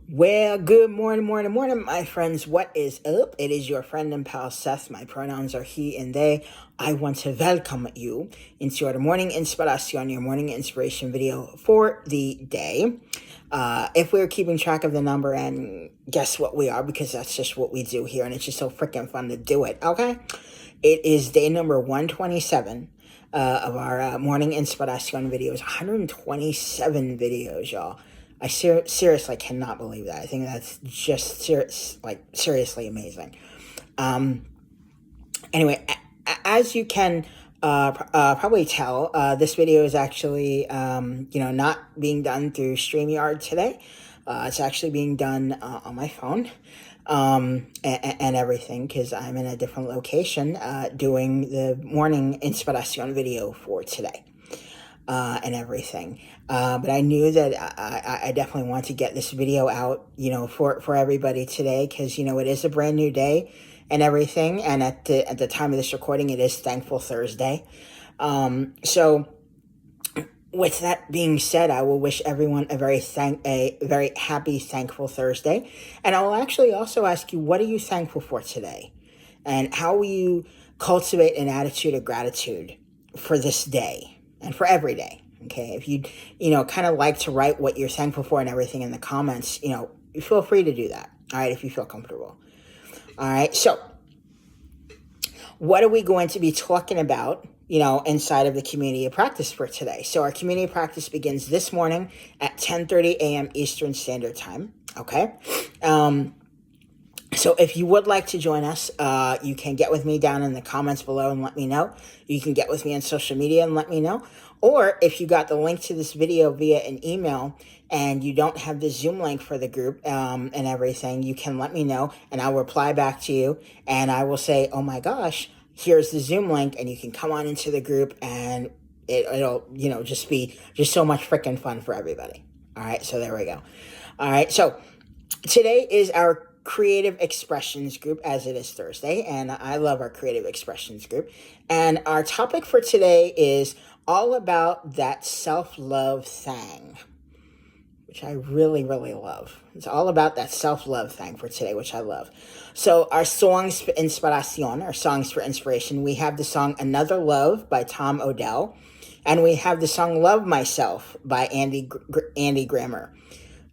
Well, good morning, my friends. What is up? It is your friend and pal Seth. My pronouns are he and they. I want to welcome you into your morning inspiration, your morning inspiration video for the day. If we're keeping track of the number, and guess what we are, because that's just what we do here, and it's just so freaking fun to do it, okay? It is day number 127 of our morning inspiration videos. 127 videos, y'all. I seriously cannot believe that. I think that's just seriously amazing. Anyway, as you can probably tell, this video is actually not being done through StreamYard today. It's actually being done on my phone and everything, because I'm in a different location doing the morning inspiration video for today. And everything. But I knew that I definitely want to get this video out, for everybody today, because, it is a brand new day and everything. And at the time of this recording, it is Thankful Thursday. So with that being said, I will wish everyone a very happy, thankful Thursday. And I will actually also ask you, what are you thankful for today? And how will you cultivate an attitude of gratitude for this day? And for every day, okay? If you kind of like to write what you're thankful for and everything in the comments, you feel free to do that, all right, if you feel comfortable. All right, so what are we going to be talking about, inside of the community of practice for today? So our community of practice begins this morning at 10:30 a.m. Eastern Standard Time, okay? So if you would like to join us, you can get with me down in the comments below and let me know. You can get with me on social media and let me know. Or if you got the link to this video via an email and you don't have the Zoom link for the group and everything, you can let me know and I'll reply back to you. And I will say, oh my gosh, here's the Zoom link, and you can come on into the group, and it'll just be so much freaking fun for everybody. All right, so there we go. All right, so today is our Creative Expressions group, as it is Thursday, and I love our Creative Expressions group. And our topic for today is all about that self-love thang, which I really, really love. It's all about that self-love thing for today, which I love. So our songs for inspiration, our songs for inspiration, we have the song Another Love by Tom Odell, and we have the song Love Myself by Andy Grammer.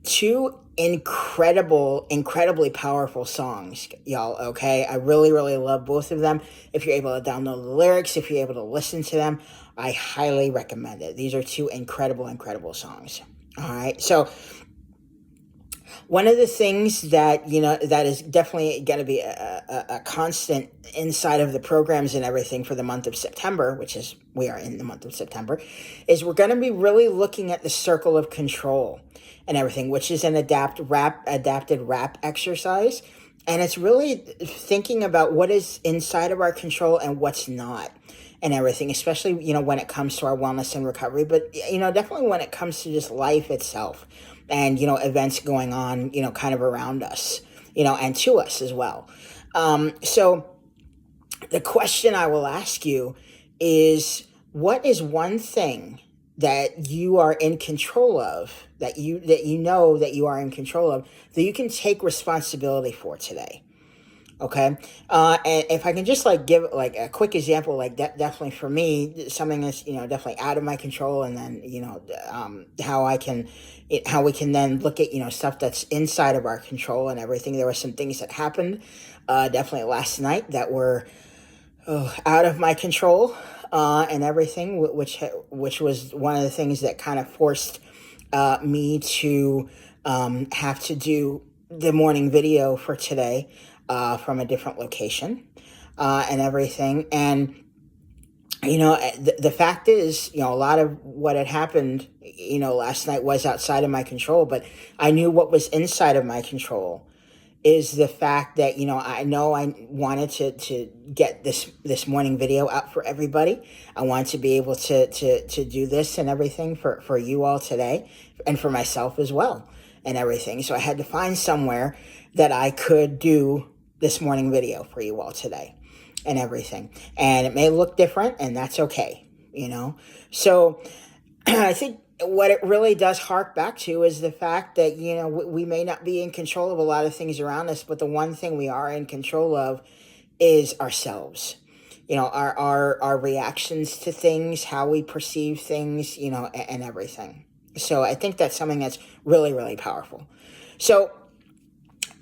Two incredibly powerful songs, y'all, okay? I really, really love both of them. If you're able to download the lyrics, if you're able to listen to them, I highly recommend it. These are two incredible songs. All right, so one of the things that, that is definitely going to be a constant inside of the programs and everything for the month of September, we are in the month of September, is we're going to be really looking at the circle of control and everything, which is an adapted rap exercise. And it's really thinking about what is inside of our control and what's not and everything, especially, when it comes to our wellness and recovery, but, definitely when it comes to just life itself and, events going on, kind of around us, and to us as well. So the question I will ask you is, what is one thing that you are in control of, that you know that you are in control of, that you can take responsibility for today? Okay. And if I can just give a quick example, definitely for me, something that's, definitely out of my control. And then, how we can then look at, stuff that's inside of our control and everything. There were some things that happened, definitely last night that were out of my control, and everything, which was one of the things that kind of forced, me to, have to do the morning video for today, from a different location, and everything. And, the fact is, a lot of what had happened, last night was outside of my control, but I knew what was inside of my control is the fact that, I wanted to get this morning video out for everybody. I wanted to be able to do this and everything for you all today, and for myself as well and everything. So I had to find somewhere that I could do this morning video for you all today and everything. And it may look different, and that's okay, So I think what it really does hark back to is the fact that, we may not be in control of a lot of things around us, but the one thing we are in control of is ourselves. Our reactions to things, how we perceive things, and everything. So I think that's something that's really, really powerful. So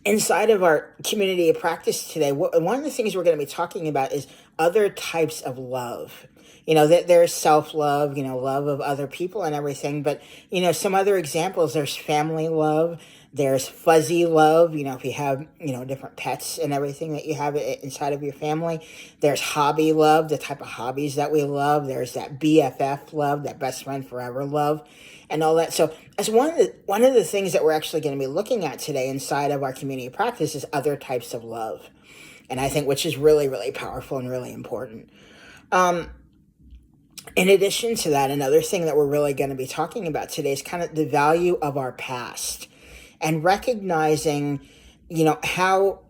inside of our community of practice today, one of the things we're going to be talking about is other types of love. That there's self-love, love of other people and everything. But, some other examples, there's family love, there's fuzzy love, if you have, different pets and everything that you have inside of your family. There's hobby love, the type of hobbies that we love. There's that BFF love, that best friend forever love, and all that. So as one of the things that we're actually going to be looking at today inside of our community practice is other types of love. And I think which is really, really powerful and really important. In addition to that, another thing that we're really going to be talking about today is kind of the value of our past and recognizing, how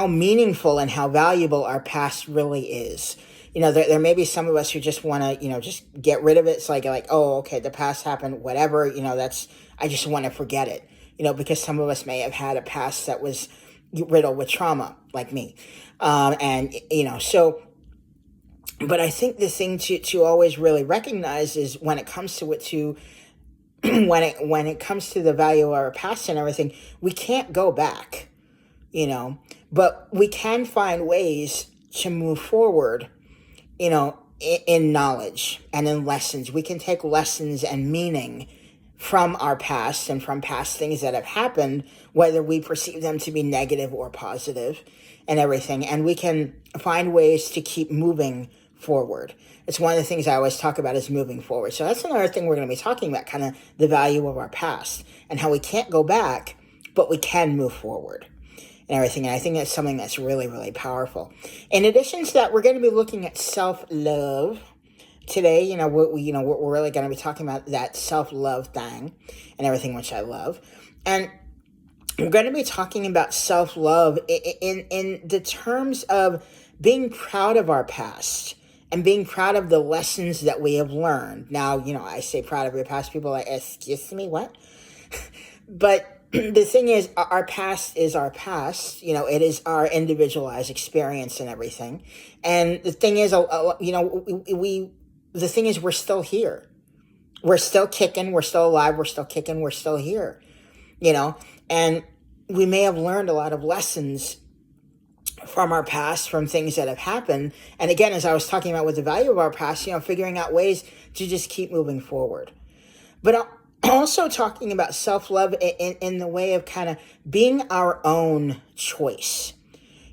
meaningful and how valuable our past really is. There may be some of us who just want to, just get rid of it. It's like, oh, okay, the past happened, whatever, I just want to forget it, because some of us may have had a past that was riddled with trauma, like me. But I think the thing to always really recognize is when it comes to when it comes to the value of our past and everything, we can't go back, but we can find ways to move forward, in knowledge and in lessons. We can take lessons and meaning from our past and from past things that have happened, whether we perceive them to be negative or positive and everything. And we can find ways to keep moving forward. It's one of the things I always talk about is moving forward. So that's another thing we're going to be talking about, kind of the value of our past and how we can't go back, but we can move forward and everything. And I think that's something that's really, really powerful. In addition to that, we're going to be looking at self-love today. We're really going to be talking about that self-love thing and everything, which I love. And we're going to be talking about self-love in the terms of being proud of our past and being proud of the lessons that we have learned. Now, I say proud of your past, people are like, excuse me, what? But the thing is, our past is our past. It is our individualized experience and everything. And the thing is, the thing is, we're still here. We're still kicking. We're still alive. We're still kicking. We're still here. And we may have learned a lot of lessons from our past, from things that have happened. And again, as I was talking about with the value of our past, figuring out ways to just keep moving forward. But I'm also talking about self-love in the way of kind of being our own choice.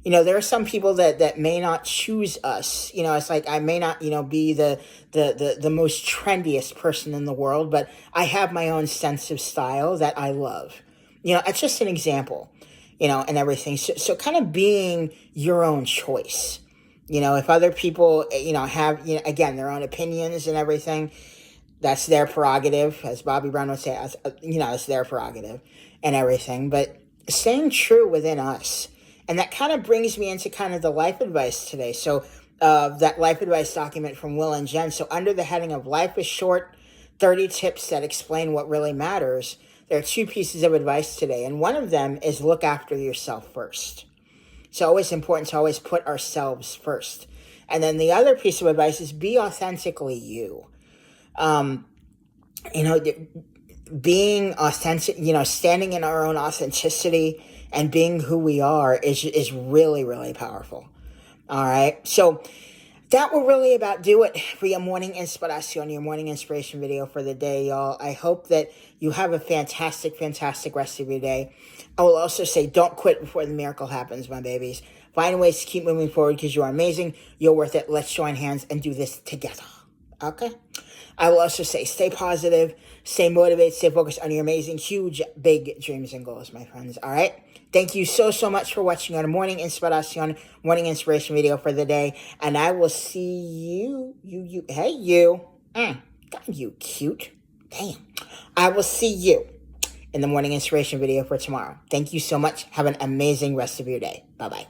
There are some people that may not choose us. It's like I may not, be the most trendiest person in the world, but I have my own sense of style that I love. It's just an example. And everything. So kind of being your own choice. If other people, have, again, their own opinions and everything, that's their prerogative. As Bobby Brown would say, it's their prerogative and everything. But staying true within us. And that kind of brings me into kind of the life advice today. So that life advice document from Will and Jen. So under the heading of Life is Short, 30 Tips that Explain What Really Matters, there are 2 pieces of advice today, and one of them is look after yourself first. It's always important to always put ourselves first. And then the other piece of advice is be authentically you. Being authentic, standing in our own authenticity and being who we are is really, really powerful. All right. So that will really about do it for your morning inspiration, your morning inspiration video for the day, y'all. I hope that you have a fantastic, fantastic rest of your day. I will also say, don't quit before the miracle happens, my babies. Find ways to keep moving forward because you are amazing. You're worth it. Let's join hands and do this together. Okay? I will also say, stay positive, stay motivated, stay focused on your amazing, huge, big dreams and goals, my friends. All right? Thank you so, so much for watching on a morning inspiration video for the day. And I will see you. Hey, you. God, you cute. Damn. I will see you in the morning inspiration video for tomorrow. Thank you so much. Have an amazing rest of your day. Bye-bye.